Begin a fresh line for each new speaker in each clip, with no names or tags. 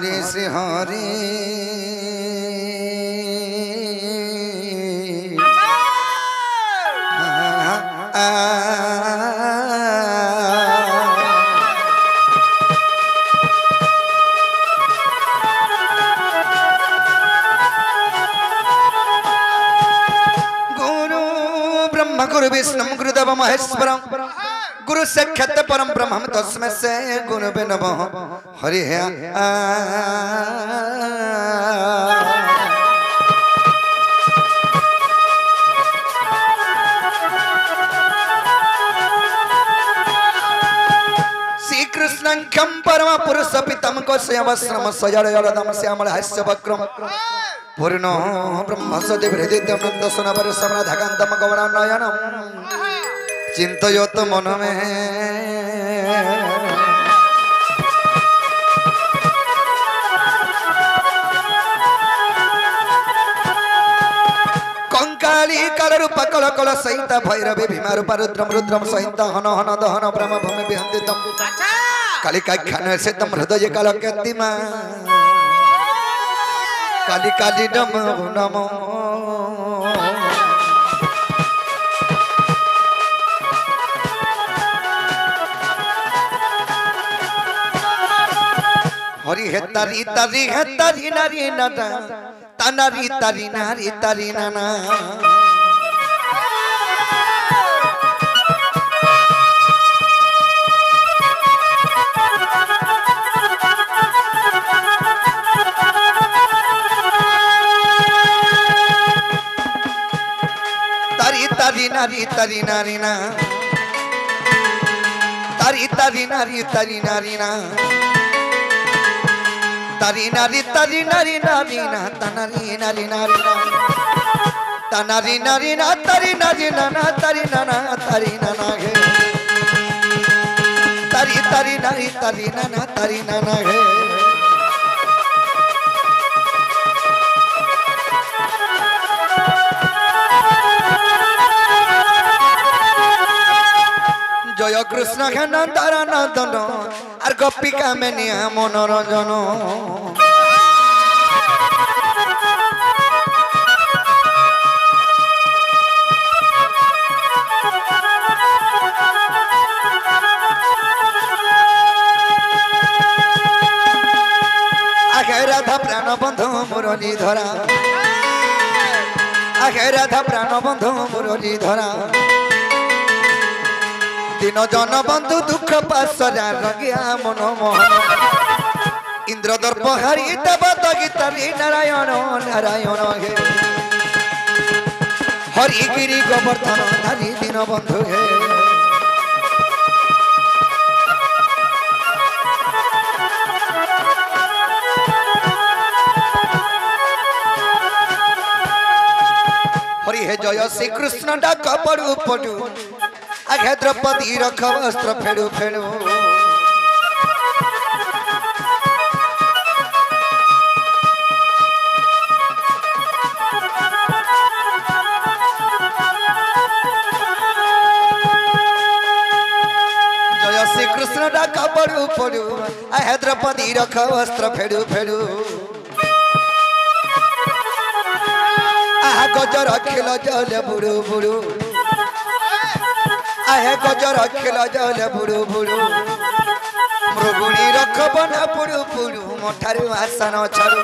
हरे श्री हरे गुरु ब्रह्म गुरु विष्णु गुरुदेव महेश्वरम गुरु साक्षात् परम ब्रह्म तस्मै से गुरुवे नमः हरि श्री कृष्णं परम पुरुष पितम को श्यामश्रम सजड़म श्यामल हास्य वक्रम पूर्ण ब्रह्म सदिवृदित्यम नंद पर समराधकांतम गौरनयनम चिंतयत मन में कंकाली काल रूप कल कल सहित भैरवी भीमा रूप रुद्रम रुद्रम सहित हन हन दहन ब्रह्म भूमि विहंदितम कालिकाख्यान से तम हृदय काल कतिमा काली काली नमो नमो हरि हे तारी नारी नाना तानारी तारी नारी तारी नाना तारी नारी तारी नारी ना तारी नारी तारी नारी ना तारी नारी नारी ना तानारी नारी नारी ना तानारी नारी ना तारी नारी ना तारी नाना तारी नाना है तारी नारी तारी नाना तारी नाना है जय कृष्ण घन तारा नंदन और गोपिका में निया मनोरंजन आगे राधा प्राण बंधु मुरली धरा आगे राधा प्राण बंधु मुरली धरा दिन जन बंधु दुख पाशरा रंगिया मन मोहन इंद्र दर्प हरि देवत गीतारी नारायण नारायण हे हरि गिरी गोवर्धन हरि दिन बंधु हे हरि हे जय श्री कृष्ण डाक पड़ू पड़ू आगे द्रौपदी रख वस्त्र फेड़ू फेड़ू जय श्री कृष्ण डाक पड़ू पड़ू आगे द्रौपदी रख वस्त्र फेड़ू फेड़ू आह गजर खिल जल बुड़ू बुड़ू आहे गजर खिल जल बुड़ू बुड़ू मृगुणी रख बना पुड़ू पुड़ू मठारू आसन छाड़ू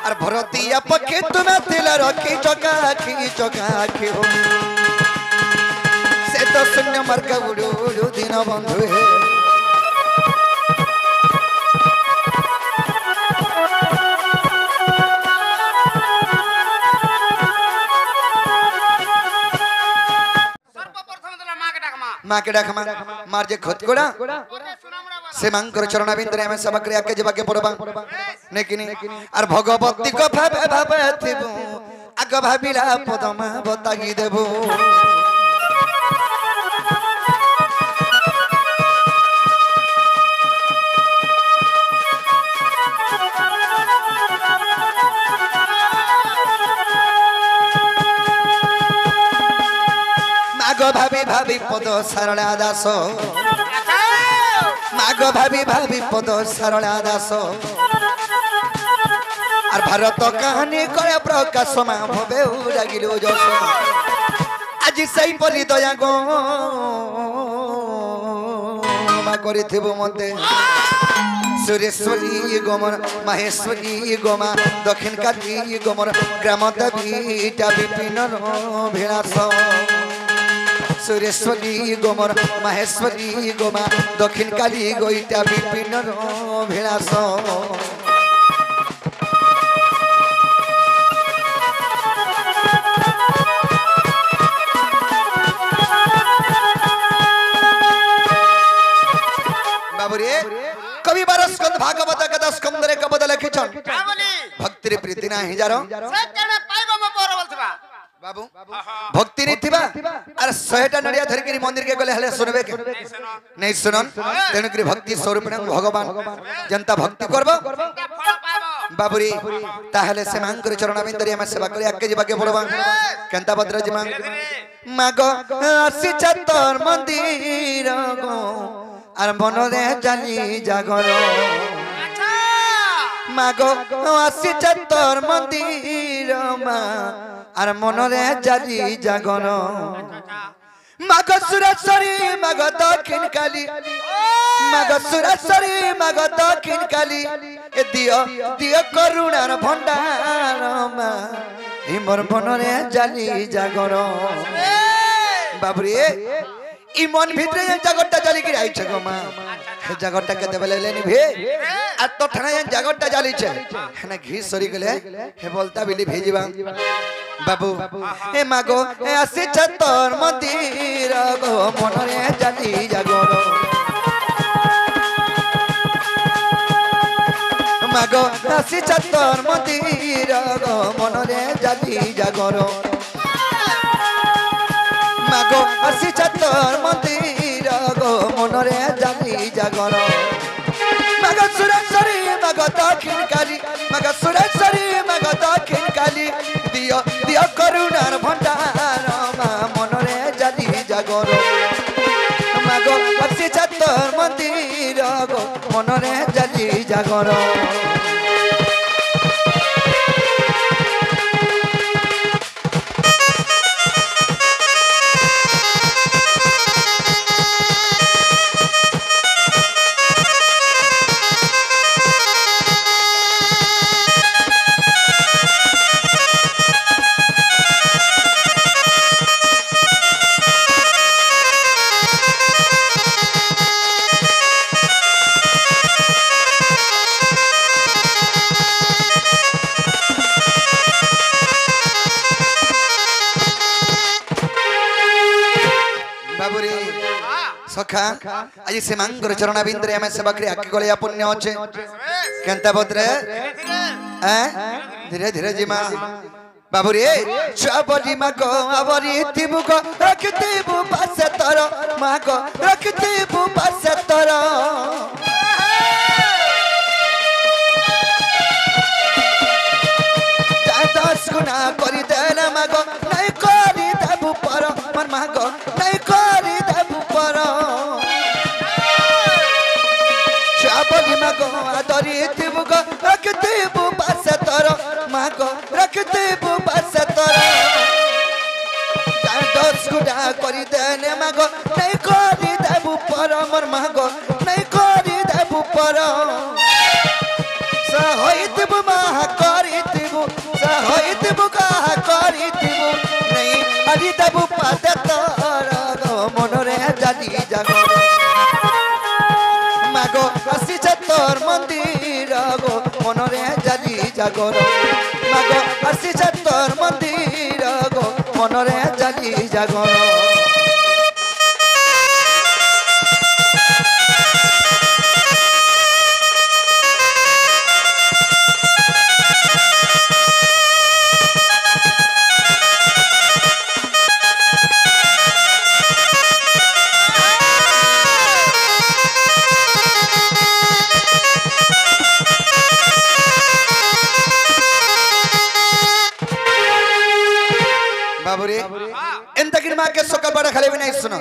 और भरतिया पक्षी तुम्हें तिल रखी चका आखी हो से तो शून्य मार्ग बुड़ू बुड़ू दिन बंधु है माँ के डाक मार जे खुद कोड़ा से मांकर चरण बिंद्रे में सब क्रिया के जबाके पड़बा नेकिनी और भगवती को भाबे भाबे थिबु आग भाबिला पदमा बतागी देबु माग भाबी भाबी पद सारणा दास মাগ ভাবি ভাবি পদ সারলা দাস আর ভারত কাহানি করে প্রকাশ মা ভবে রাগিলু যশ আজি সেই পরি দয়া গো মা করিথিব মতে সুরেশ্বরী গোমর মাহেশ্বরী গোমা দক্ষিণ কালী গোমর গ্রাম দেবীটা বিপিন ভিলাস সুরেশ্বরী গোমর মাহেশ্বরী গোমা দক্ষিণ কালী গইটা বিপিন ভিলাস बाबुरे कवि बारह स्कंद भागवत गदा स्कंदरे कबद लिखिछन भक्ति रे प्रीति नाही जारो से केने पाइबो म पर बोलथबा बाबू भक्ति रे थिबा अरे 100टा नडिया धरि के मंदिर के गले हले सुनबे के नहीं सुनन तेनु के भक्ति स्वरूप भगवान जनता भक्ति करबो बाबुरे ताहले से मांग करे चरण बिंदरी हम सेवा करे आके जीवा के पड़बा केंता भद्र जी मांग मागो आसी चतर मंदिर गो আর মনরে জানি জাগর মাগো আসি চত্বর মন্দির মা আর মনরে জানি জাগর মাগো সুরেশ্বরী মাগো দক্ষিণ কালী মাগো সুরেশ্বরী মাগো দক্ষিণ কালী এ দিও দিও করুণার ভণ্ডার মা এই মোর মনরে জানি জাগর বাবুরে ই মন ভিতরে জাগরটা জ্বালি কি আইছে গো মা হে জাগরটা কে দেবে লেনি ভে আর তো ঠানা জাগরটা জ্বালিছে না ঘি সরি গলে হে বলতা বিলি ভেজিবা বাবু হে মাগো হে আসি চত্বর মন্দির গো মনরে জ্বালি জাগর মাগো আসি চত্বর মন্দির গো মনরে জ্বালি জাগর মাগো আসি চত্বর মন্দির গো মনরে জানি জাগর মাগো সুরেশ্বরী মাগো দক্ষিণ কালী মাগো সুরেশ্বরী মাগো দক্ষিণ কালী দিও দিও করুণার ভণ্ডার মা মনরে জানি জাগর মাগো আসি চত্বর মন্দির গো মনরে জানি জাগর सखा आज से मांगर चरण बिंद्रे हमें सेवा करे आके गले पुण्य होचे केंता बद्रे धीरे धीरे जी मां बाबू रे चाबरी मां को आवरी तिबु को रखते बु पास तर मां को रखते बु पास तर दस गुना करी देना मां को नहीं करी देबु पर मन मां को नहीं करी देबु पर चाबली मागो आदरी थिबु गो रखते बु पास तर मागो रखते बु पास तर दस गुना करी देने मागो नहीं करी देबु पर मोर मागो नहीं करी देबु पर सहितबु महा करी थिबु सहितबु कहा करी थिबु नहीं हरि देबु पास तर गो मनरे जानी जागो मागो आसी चत्वर मंदिर गो मनरे जानी जागर मागो आसी चत्वर मंदिर गो मनरे जानी जागर माँ के सकाल बड़ा खाली भी नहीं सुनो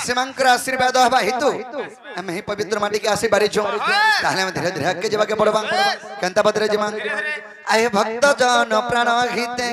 सेमांकर आशीर्वाद हवा हेतु हम ही पवित्र माटी के आसी बारी छो ताले हम धीरे धीरे के जबा के पड़बा केनता बदरे जमा आए भक्त जन प्राण हिते